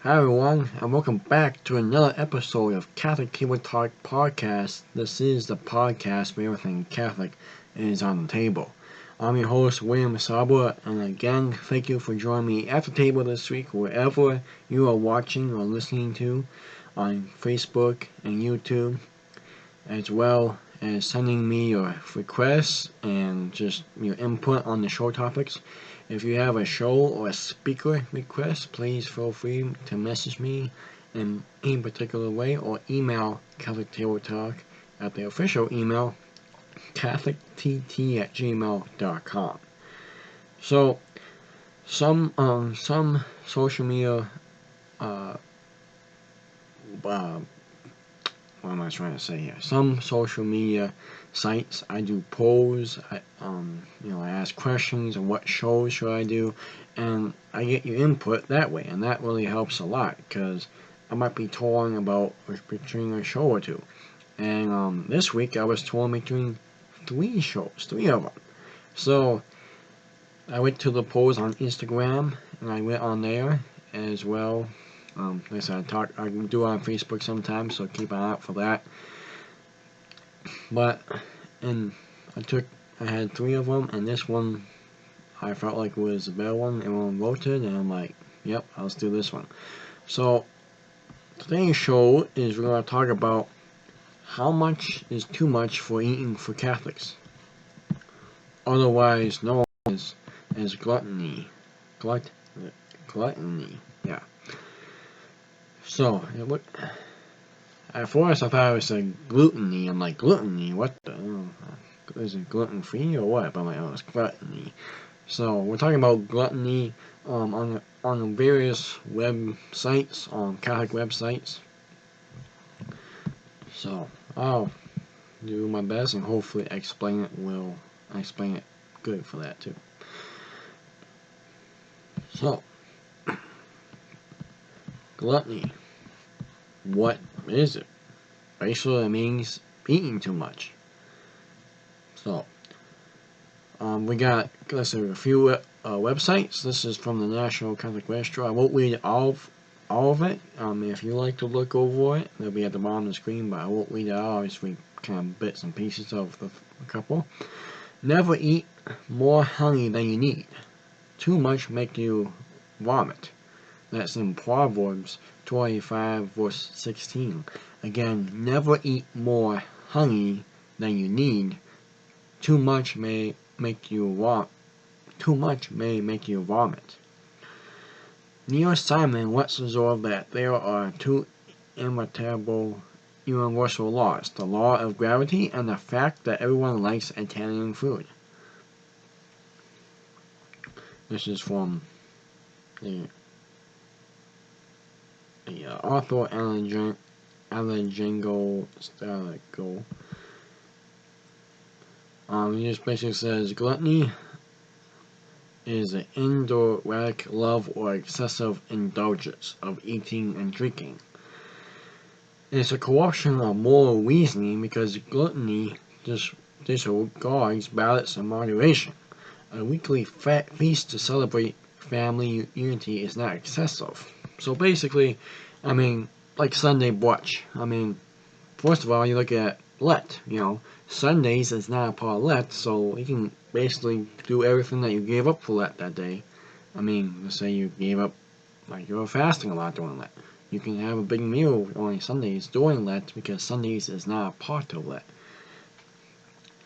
Hi everyone, and welcome back to another episode of Catholic Table Talk Podcast. This is the podcast where everything Catholic is on the table. I'm your host, William Saba, and again, thank you for joining me at the table this week, wherever you are watching or listening to on Facebook and YouTube, as well as sending me your requests and just your input on the show topics. If you have a show or a speaker request, please feel free to message me in any particular way or email Catholic Table Talk at the official email catholictt@gmail.com. So some social media what am I trying to say here? Some social media sites, I do polls. I ask questions on what shows should I do, and I get your input that way, and that really helps a lot because I might be torn about between a show or two. And this week I was torn between three of them. So I went to the polls on Instagram, and I went on there as well. Like I said, I can do it on Facebook sometimes, so keep an eye out for that. But I had three of them, and this one I felt like it was the better one. Everyone voted, and I'm like, yep, let's do this one. So today's show is we're going to talk about how much is too much for eating for Catholics, otherwise known as gluttony. Gluttony, yeah. So at first I thought it was like gluttony. I'm like, gluttony? What the? Is it gluten free or what? But I'm like, oh, it's gluttony. So we're talking about gluttony on various websites, on Catholic websites. So I'll do my best and hopefully explain it good for that too. So gluttony, what is it? Basically, it means eating too much. So we got, let's say, a few websites. This is from the National Catholic Register. I won't read all of it. If you like to look over it, they'll be at the bottom of the screen, but I won't read it all. I'll just read kind of bits and pieces of a couple. Never eat more honey than you need. Too much make you vomit. That's in Proverbs 25, verse 16. Again, never eat more honey than you need. Too much may make you vomit. Neil Simon lets observe that there are two immutable universal laws: the law of gravity and the fact that everyone likes Italian food. This is from the author Alejandro Staligo. He just basically says gluttony is an indirect love or excessive indulgence of eating and drinking. It's a corruption of moral reasoning because gluttony disregards balance and moderation. A weekly feast to celebrate family unity is not excessive. So basically, like Sunday brunch. First of all, you look at Lent. Sundays is not a part of Lent, so you can basically do everything that you gave up for Lent that day. Let's say you gave up, like you were fasting a lot during Lent. You can have a big meal on Sundays during Lent because Sundays is not a part of Lent.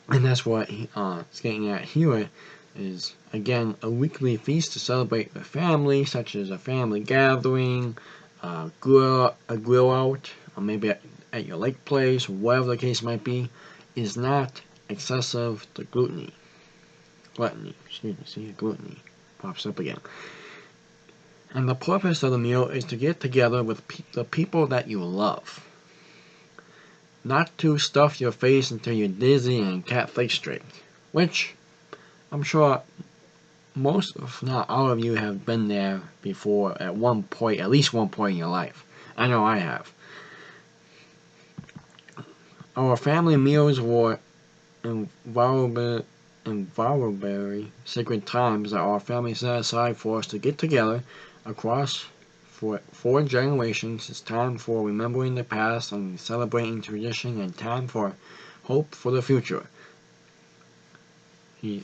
And that's what it's getting at here is, again, a weekly feast to celebrate the family, such as a family gathering, a grill out, or maybe at your lake place, whatever the case might be, is not excessive to gluttony. Gluttony pops up again. And the purpose of the meal is to get together with the people that you love. Not to stuff your face until you're dizzy and can't think straight. Which, I'm sure most, if not all of you, have been there before at least one point in your life. I know I have. Our family meals were invaluable sacred times that our family set aside for us to get together across for 4 generations. It's time for remembering the past and celebrating tradition, and time for hope for the future. He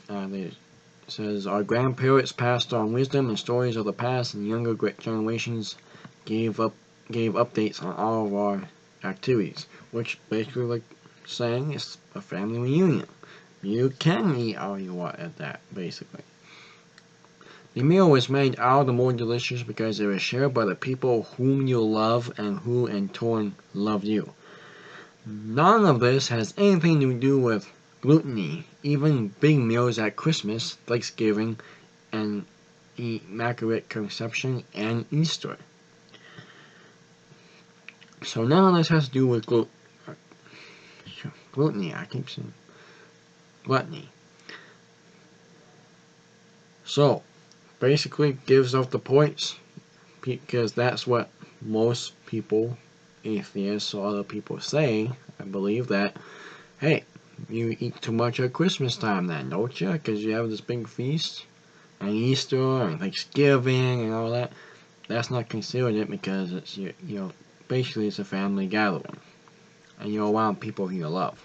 says, our grandparents passed on wisdom and stories of the past, and younger generations gave updates on all of our activities, which basically like saying it's a family reunion. You can eat all you want at that, basically. The meal was made all the more delicious because it was shared by the people whom you love and who in turn loved you. None of this has anything to do with gluttony. Even big meals at Christmas, Thanksgiving, and Immaculate Conception and Easter. So none of this has to do with gluttony. I keep saying gluttony. So basically gives up the points because that's what most people, atheists or other people say. I believe that, hey, you eat too much at Christmas time then, don't you? Because you have this big feast, and Easter, and Thanksgiving, and all that. That's not considered it because it's, basically it's a family gathering. And you're around people you love.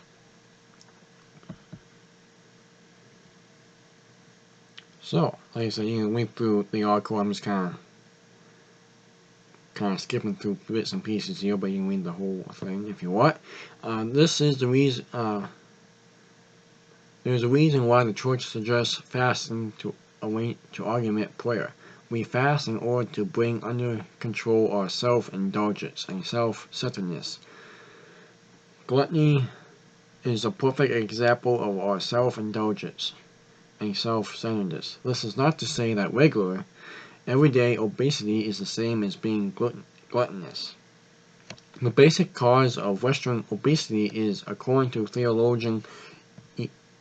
So, like I said, you can read through the article. I'm just kind of skipping through bits and pieces here, but you can read the whole thing if you want. This is the reason. There's a reason why the church suggests fasting to augment prayer. We fast in order to bring under control our self-indulgence and self-centeredness. Gluttony is a perfect example of our self-indulgence and self-centeredness. This is not to say that regular, everyday obesity is the same as being gluttonous. The basic cause of Western obesity is, according to theologian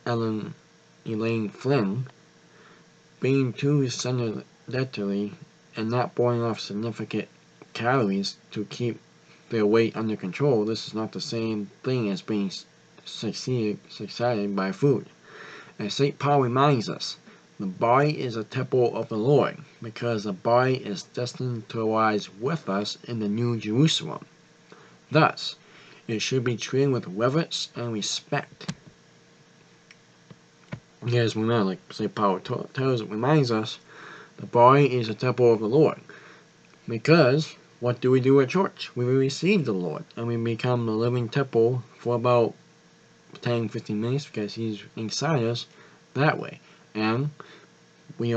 Elaine Flynn, being too sedentary and not burning off significant calories to keep their weight under control. This is not the same thing as being satiated by food. As St. Paul reminds us, the body is a temple of the Lord, because the body is destined to rise with us in the New Jerusalem. Thus, it should be treated with reverence and respect. Because remember, like St. Paul reminds us, the body is a temple of the Lord. Because what do we do at church? We receive the Lord, and we become the living temple for about 10-15 minutes because He's inside us that way. And we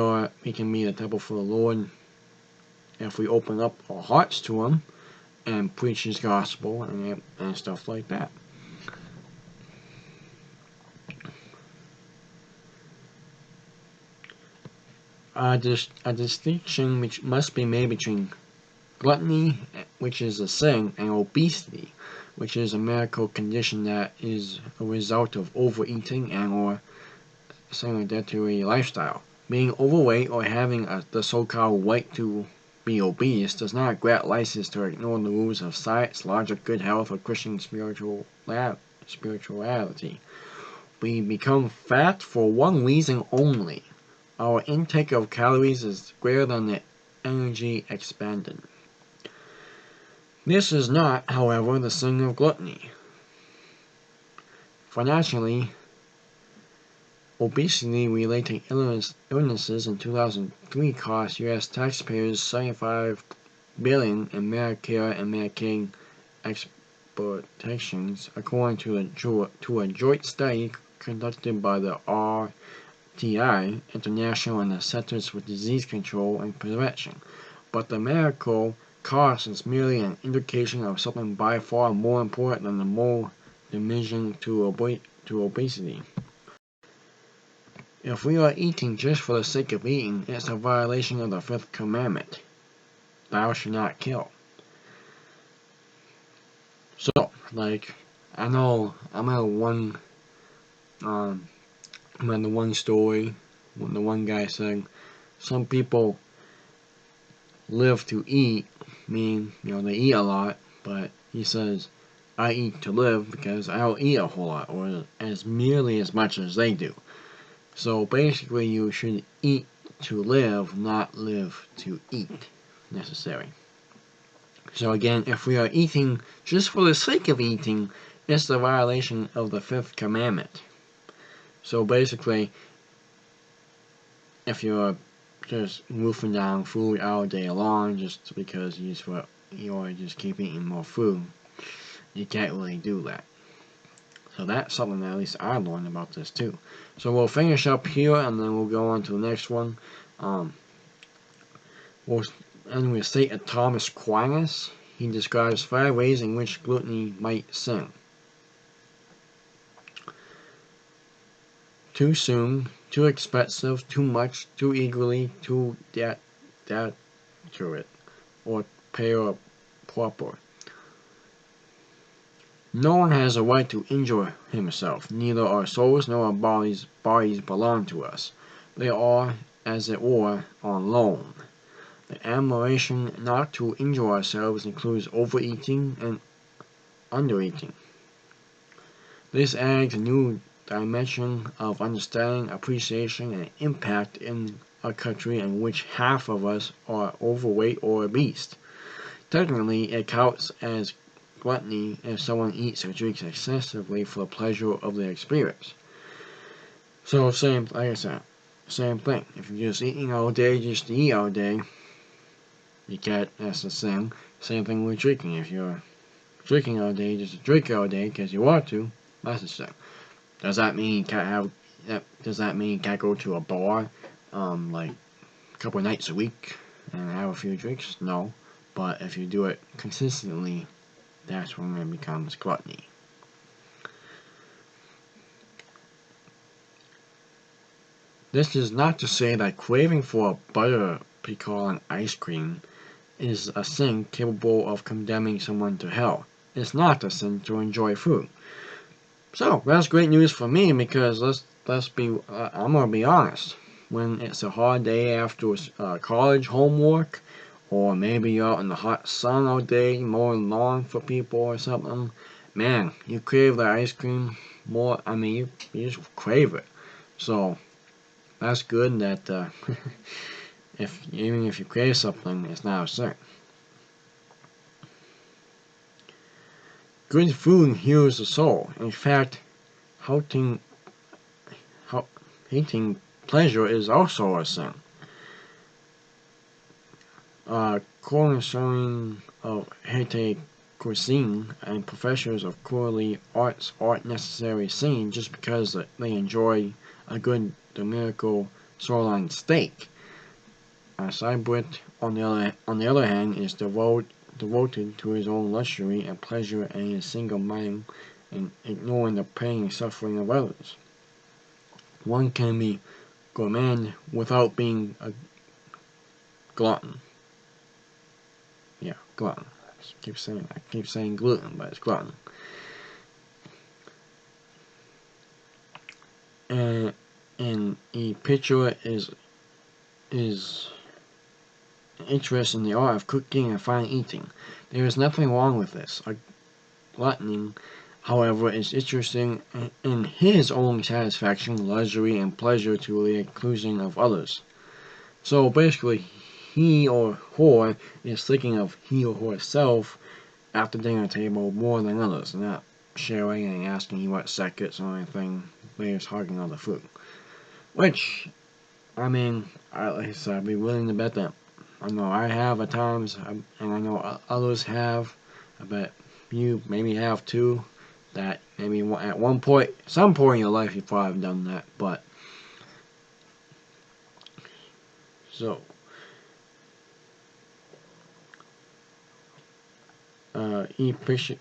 can be a temple for the Lord if we open up our hearts to Him and preach His gospel and stuff like that. A distinction which must be made between gluttony, which is a sin, and obesity, which is a medical condition that is a result of overeating and or sedentary lifestyle. Being overweight or having the so-called right to be obese does not grant license to ignore the rules of science, logic, good health, or Christian spirituality. We become fat for one reason only. Our intake of calories is greater than the energy expended. This is not, however, the sin of gluttony. Financially, obesity-related illnesses in 2003 cost U.S. taxpayers $75 billion in Medicare and Medicaid exploitations, according to a joint study conducted by the RTI International and the Centers for Disease Control and Prevention. But the medical cost is merely an indication of something by far more important than the more dimension to obesity. If we are eating just for the sake of eating, it's a violation of the 5th commandment. Thou shalt not kill. So, like, I know I'm at the one story when the one guy said some people live to eat, meaning, they eat a lot, but he says, I eat to live because I don't eat a whole lot, or as merely as much as they do. So basically you should eat to live, not live to eat, necessary. So again, if we are eating just for the sake of eating, it's a violation of the 5th commandment. So basically, if you're just wolfing down food all day long just because you just keep eating more food, you can't really do that. So that's something that at least I learned about this too. So we'll finish up here and then we'll go on to the next one. We'll state of Thomas Aquinas. He describes 5 ways in which gluttony might sin. Too soon, too expensive, too much, too eagerly, too deterrent, or pay proper. No one has a right to injure himself. Neither our souls nor our bodies belong to us. They are, as it were, on loan. The admiration not to injure ourselves includes overeating and undereating. This adds a new dimension of understanding, appreciation, and impact in a country in which half of us are overweight or obese. Technically, it counts as gluttony if someone eats or drinks excessively for the pleasure of the experience. So like I said, same thing. If you're just eating all day just to eat all day, that's a sin. Same thing with drinking. If you're drinking all day just to drink all day because you want to, that's a sin. Does that mean you can't go to a bar like a couple of nights a week and have a few drinks? No. But if you do it consistently, that's when it becomes gluttony. This is not to say that craving for a butter pecan ice cream is a sin capable of condemning someone to hell. It's not a sin to enjoy food. So that's great news for me because I'm gonna be honest. When it's a hard day after college homework, or maybe you're out in the hot sun all day mowing lawn for people or something, man, you crave the ice cream more. I mean, you just crave it. So that's good that even if you crave something, it's not a sin. Good food heals the soul. In fact, hating pleasure is also a sin. Cornerstone of hate cuisine and professors of culinary arts aren't necessarily sane just because they enjoy a good dominical sirloin steak. Cybrit, on the other hand, is devoted to his own luxury and pleasure and is single-minded and ignoring the pain and suffering of others. One can be gourmand without being a glutton. Yeah, glutton. I keep saying gluten, but it's glutton. And a picture is interest in the art of cooking and fine eating. There is nothing wrong with this. A glutton, however, is interesting in his own satisfaction, luxury, and pleasure to the exclusion of others. So basically, he or her is thinking of he or herself at the dinner table more than others, not sharing and asking you what seconds or anything. They're just hogging all the food. Which, I mean, like I said, I'd be willing to bet that. I know I have at times, and I know others have. I bet you maybe have too. That maybe at some point in your life, you probably have done that. But so, E-Pitcher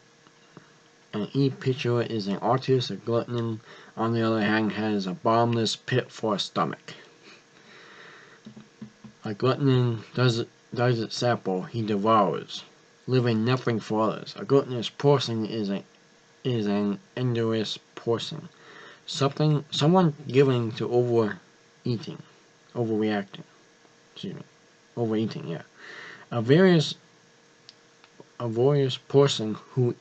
is an artist. A glutton, on the other hand, has a bottomless pit for a stomach. A glutton does it sample, he devours, leaving nothing for others. A gluttonous person is an endless person. Someone giving to overeating. Overeating, yeah. A voracious person who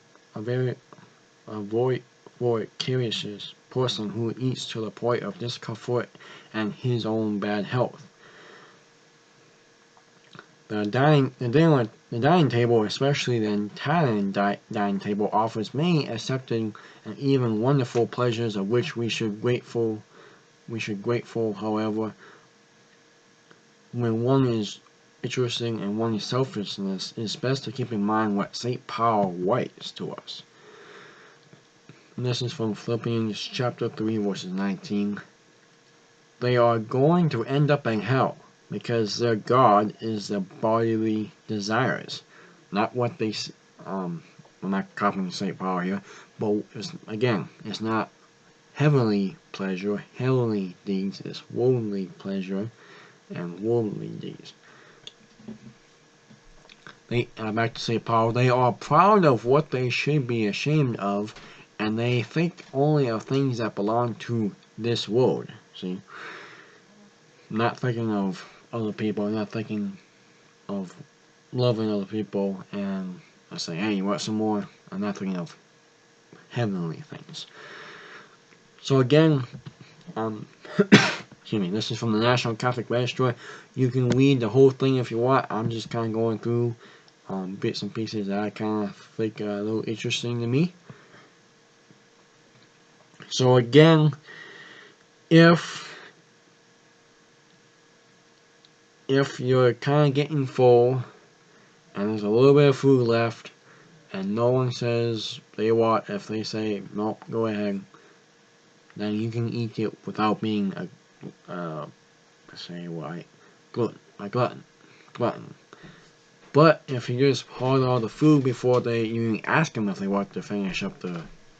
eats to the point of discomfort and his own bad health. The dining table, especially the Italian dining table, offers many accepting and even wonderful pleasures of which we should grateful. However, when one is interesting and one is selfishness, it is best to keep in mind what St. Paul writes to us. And this is from Philippians chapter 3, verses 19. They are going to end up in hell, because their God is their bodily desires, not what they. I'm not copying St. Paul here, but it's not heavenly pleasure, heavenly deeds. It's worldly pleasure and worldly deeds. Back to St. Paul. They are proud of what they should be ashamed of, and they think only of things that belong to this world. See, not thinking of other people, not thinking of loving other people, and I say, hey, you want some more? I'm not thinking of heavenly things. So again, excuse me, this is from the National Catholic Register. You can read the whole thing if you want. I'm just kind of going through bits and pieces that I kind of think are a little interesting to me. So again, if you're kind of getting full and there's a little bit of food left and no one says if they say nope, go ahead, then you can eat it without being a glutton. But if you just hold all the food before you even ask them if they want to finish up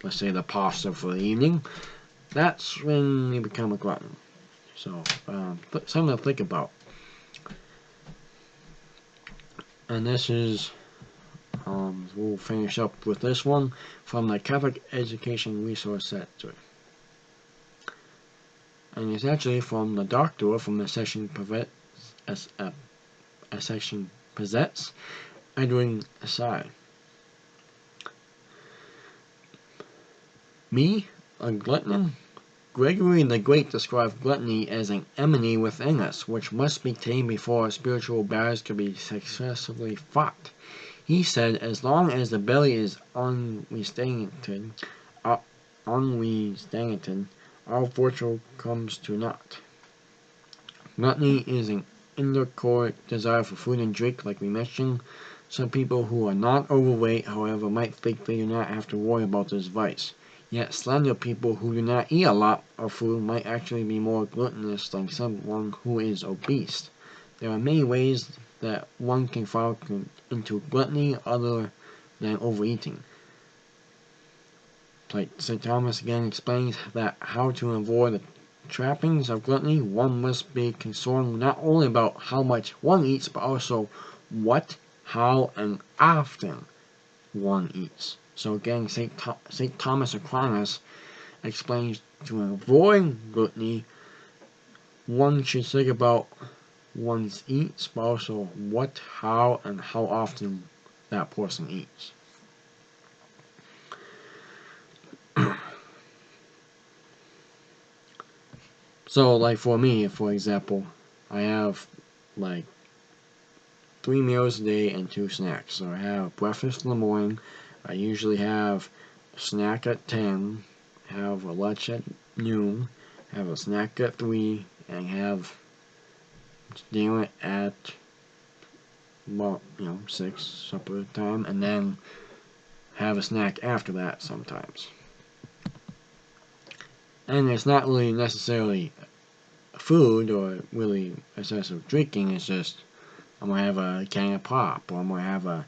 let's say the pasta for the evening, that's when you become a glutton. So something to think about. And this is we'll finish up with this one from the Catholic Education Resource Center. And it's actually from the doctor from the section Possets, Edwin Asai. Me, a glutton? Gregory the Great described gluttony as an enemy within us, which must be tamed before spiritual battles can be successfully fought. He said, as long as the belly is unrestrained, all virtue comes to naught. Gluttony is an indoor desire for food and drink, like we mentioned. Some people who are not overweight, however, might think they do not have to worry about this vice. Yet slender people who do not eat a lot of food might actually be more gluttonous than someone who is obese. There are many ways that one can fall into gluttony other than overeating. Like St. Thomas again explains that how to avoid the trappings of gluttony, one must be concerned not only about how much one eats, but also what, how, and often one eats. So again, St. Thomas Aquinas explains to avoid gluttony, one should think about one's eats, but also what, how, and how often that person eats. So, like for me, for example, I have like 3 meals a day and 2 snacks. So I have breakfast in the morning. I usually have a snack at 10, have a lunch at noon, have a snack at 3, and have dinner at 6 supper time, and then have a snack after that sometimes. And it's not really necessarily food or really excessive drinking. It's just I'm gonna have a can of pop, or I'm gonna have a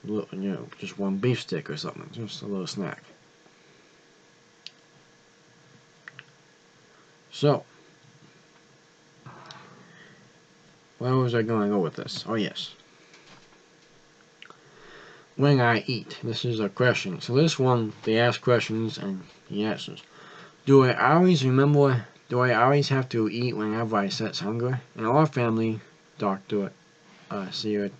little, just one beef stick or something, just a little snack. So, where was I going to go with this? Oh yes. When I eat. This is a question. So this one, they ask questions and he answers. Do I always have to eat whenever I sense hunger? In our family, Dr. Sear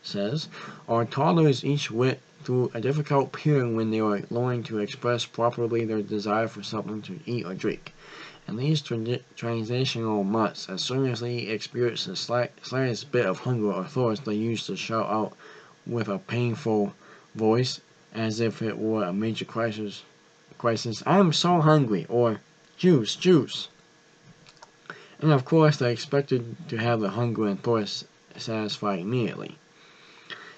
says, our toddlers each went through a difficult period when they were learning to express properly their desire for something to eat or drink. and these transitional months, as soon as they experience the slightest bit of hunger or thirst, they used to shout out with a painful voice, as if it were a major crisis. I'm so hungry, or juice, juice. And of course, they expected to have the hunger and thirst satisfied immediately.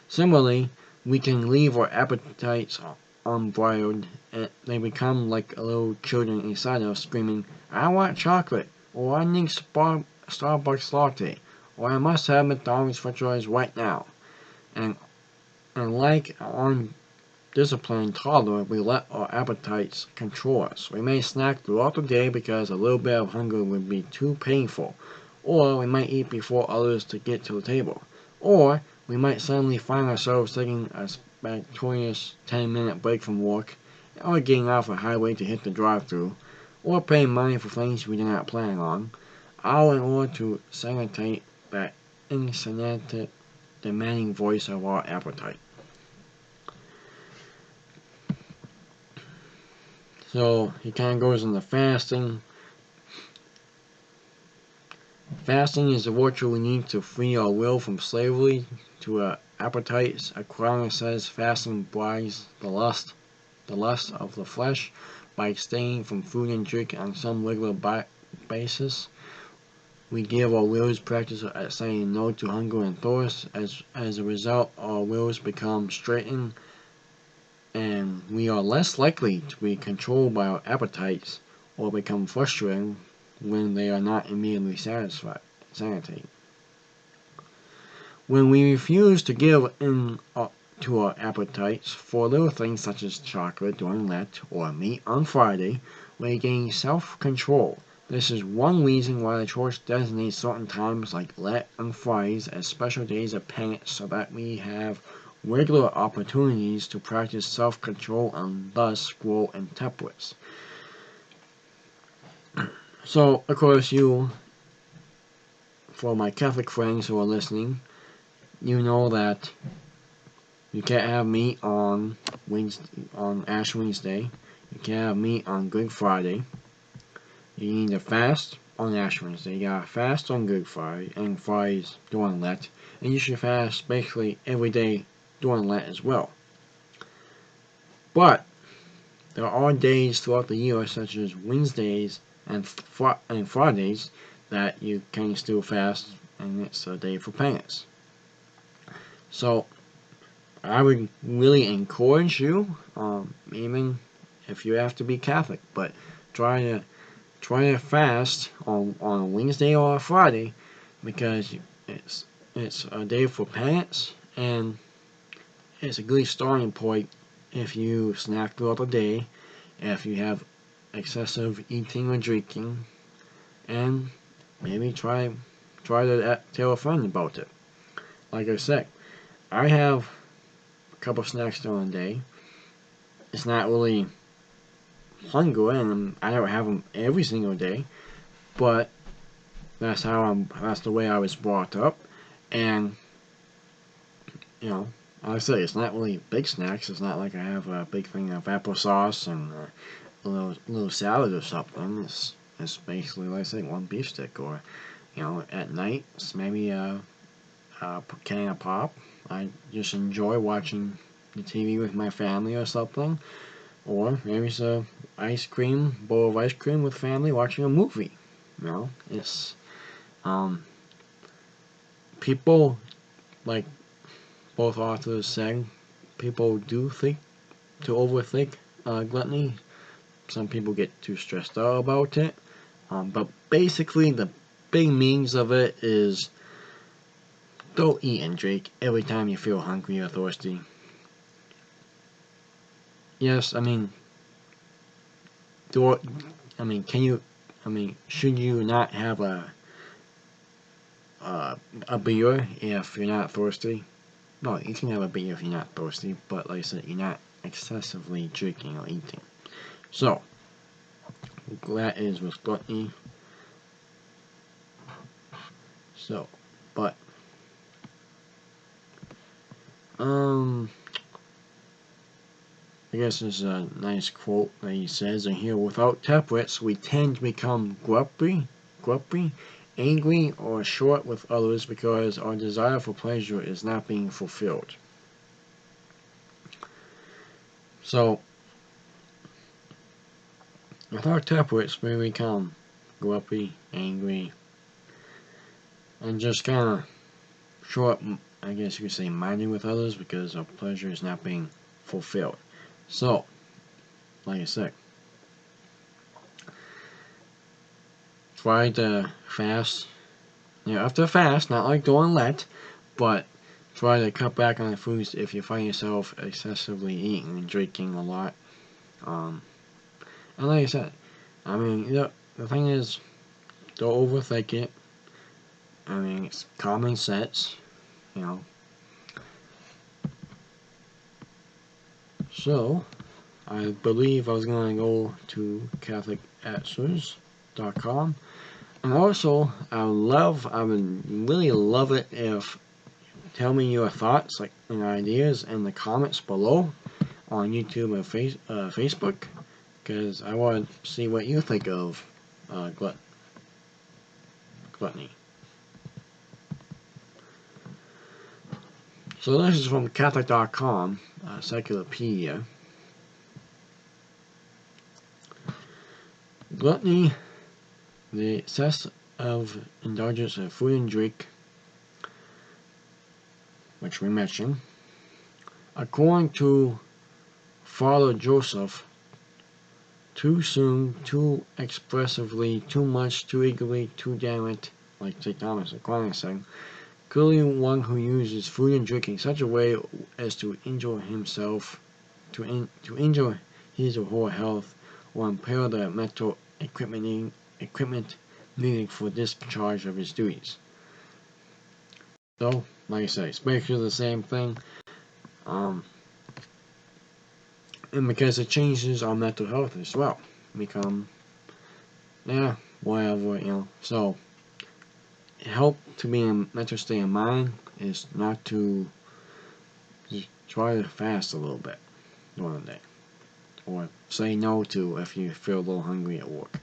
Similarly, we can leave our appetites unbridled, and they become like little children inside us screaming, I want chocolate, or I need Starbucks latte, or I must have McDonald's french fries right now. And, and like an undisciplined toddler, we let our appetites control us. We may snack throughout the day because a little bit of hunger would be too painful, or we might eat before others to get to the table, or we might suddenly find ourselves taking a spectacular 10-minute break from work, or getting off a highway to hit the drive-thru, or paying money for things we did not plan on, all in order to satiate that insatiate, demanding voice of our appetite. So he kind of goes into fasting. Fasting is the virtue we need to free our will from slavery to our appetites. Aquinas says fasting blinds the lust of the flesh by abstaining from food and drink on some regular basis. We give our wills practice at saying no to hunger and thirst. As a result, our wills become straightened, and we are less likely to be controlled by our appetites or become frustrated when they are not immediately satiated. When we refuse to give in to our appetites for little things such as chocolate during Lent or meat on Friday, we gain self-control. This is one reason why the Church designates certain times like Lent and Fridays as special days of penance, so that we have regular opportunities to practice self-control and thus grow in temperance. So, of course, for my Catholic friends who are listening, you know that you can't have meat on Ash Wednesday. You can't have meat on Good Friday. You need to fast on Ash Wednesday. You gotta fast on Good Friday and Fridays during Lent. And you should fast basically every day during Lent as well. But there are days throughout the year, such as Wednesdays and Fridays, that you can still fast, and it's a day for penance. So I would really encourage you, even if you have to be Catholic, but try to fast on a Wednesday or a Friday, because it's a day for penance, and it's a good starting point if you snack throughout the day, if you have excessive eating or drinking, and maybe try to tell a friend about it. Like I said, I have a couple snacks during the day. It's not really hunger, and I don't have them every single day, but that's the way I was brought up, and like I say, it's not really big snacks. It's not like I have a big thing of applesauce and a little salad or something. It's basically, like I say, one beef stick, or at night it's maybe a can of pop. I just enjoy watching the TV with my family or something, or maybe it's a bowl of ice cream with family watching a movie. It's people, like both authors said, people do think to overthink gluttony. Some people get too stressed out about it, but basically the big means of it is don't eat and drink every time you feel hungry or thirsty. Yes, should you not have a beer if you're not thirsty? No, you can have a beer if you're not thirsty, but like I said, you're not excessively drinking or eating. So, that is with gluttony. So, but, I guess this is a nice quote that he says in here. Without temperance, we tend to become grumpy, angry, or short with others because our desire for pleasure is not being fulfilled. So, without temperance, we become grumpy, angry, and just kind of short, I guess you could say, minded with others because our pleasure is not being fulfilled. So, like I said, try to fast. You have to fast, not like doing Lent, but try to cut back on the foods if you find yourself excessively eating and drinking a lot. And like I said, I mean, the thing is, don't overthink it. I mean, it's common sense, you know. So, I believe I was going to go to CatholicAnswers.com. And also, I would really love it if tell me your thoughts and ideas in the comments below on YouTube and Facebook, because I want to see what you think of gluttony. So this is from Catholic.com, Secularpedia. Gluttony, the excess of indulgence of food and drink, which we mentioned, according to Father Joseph, too soon, too expressively, too much, too eagerly, too damn it, like St. Thomas Aquinas said, clearly one who uses food and drink in such a way as to injure himself, to injure his or her health, or impair the mental equipment needed for discharge of his duties. So, like I say, it's basically the same thing. And because it changes our mental health as well. Become, whatever, So, help to be in a mental state of mind is not to just try to fast a little bit during the day. Or say no to if you feel a little hungry at work.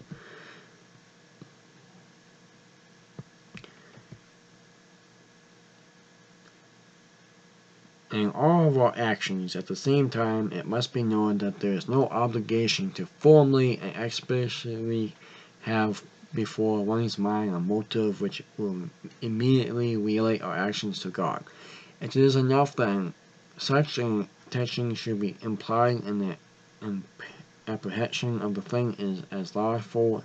In all of our actions, at the same time, it must be known that there is no obligation to formally and explicitly have before one's mind a motive which will immediately relate our actions to God. It is enough that such an intention should be implied in the apprehension of the thing is as lawful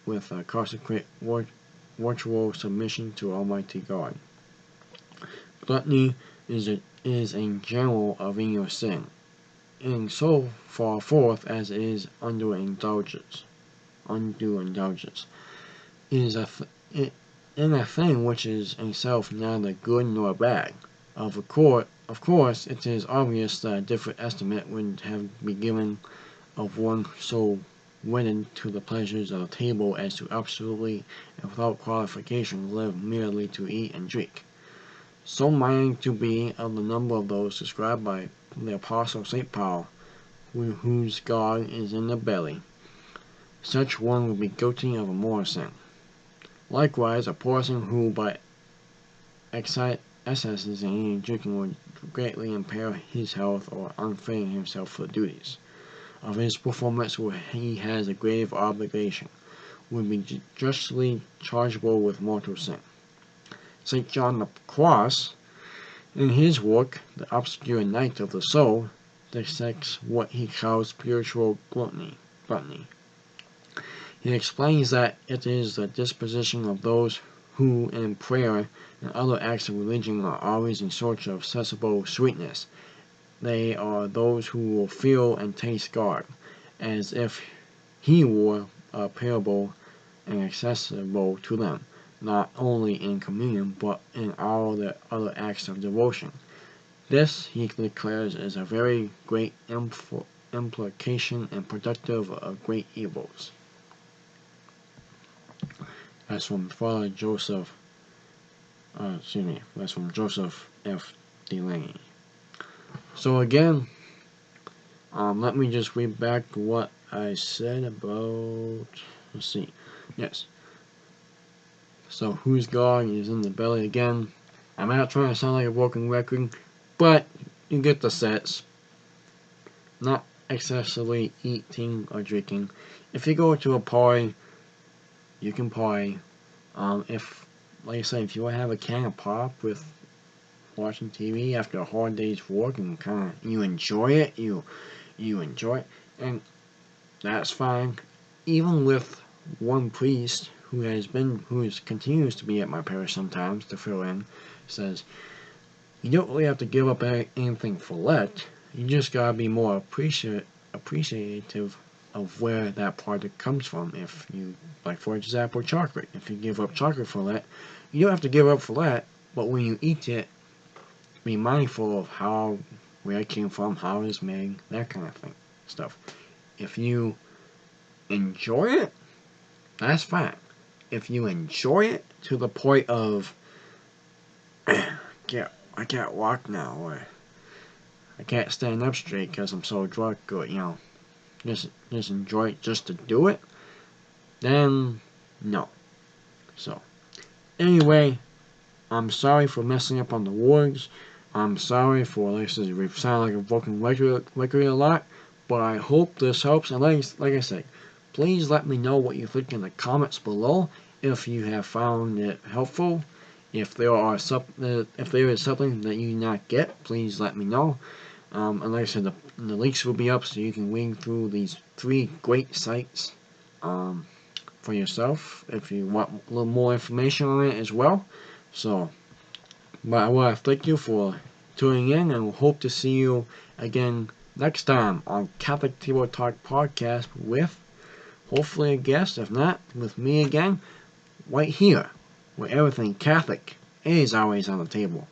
with a consequent virtual submission to Almighty God. Gluttony is in general a venial sin, and so far forth as it is undue indulgence, is in a thing which is in itself neither good nor bad. Of course, it is obvious that a different estimate would have been given of one so wedded to the pleasures of the table as to absolutely and without qualification live merely to eat and drink. So minding to be of the number of those described by the Apostle St. Paul, whose God is in the belly, such one would be guilty of a more sin. Likewise, a person who by excesses in eating and drinking would greatly impair his health or unfitting himself for the duties of his performance where he has a grave obligation, would be justly chargeable with mortal sin. St. John the Cross, in his work, The Obscure Night of the Soul, dissects what he calls spiritual gluttony. He explains that it is the disposition of those who, in prayer and other acts of religion, are always in search of sensible sweetness. They are those who will feel and taste God, as if he were apparable and accessible to them, not only in communion, but in all the other acts of devotion. This, he declares, is a very great implication and productive of great evils. That's from Father Joseph, that's from Joseph F. Delaney. So again, Let me just read back what I said about, let's see, yes. So, whose God is in the belly again? I'm not trying to sound like a broken record, but you get the sense. Not excessively eating or drinking. If you go to a party, you can party. If, like I said, if you want to have a can of pop with watching TV after a hard day's work and you enjoy it, you enjoy it, and that's fine. Even with one priest who continues to be at my parish sometimes to fill in, says you don't really have to give up anything for Lent. You just gotta be more appreciative of where that product comes from. If you, like for example, chocolate. If you give up chocolate for Lent, you don't have to give up for Lent, but when you eat it, be mindful of where it came from, how it was made, that kind of thing, stuff. If you enjoy it, that's fine. If you enjoy it to the point of I can't walk now, or I can't stand up straight because I'm so drunk, or just enjoy it just to do it, then no. So anyway, I'm sorry for messing up on the words. I'm sorry for, like I said, we sound like a broken record a lot, but I hope this helps. And like I said, please let me know what you think in the comments below. If you have found it helpful, if there is something that you not get, please let me know. And like I said, the links will be up so you can read through these 3 great sites for yourself if you want a little more information on it as well. So, but I want to thank you for tuning in, and hope to see you again next time on Catholic Table Talk Podcast with hopefully a guest, if not with me again, right here, where everything Catholic is always on the table.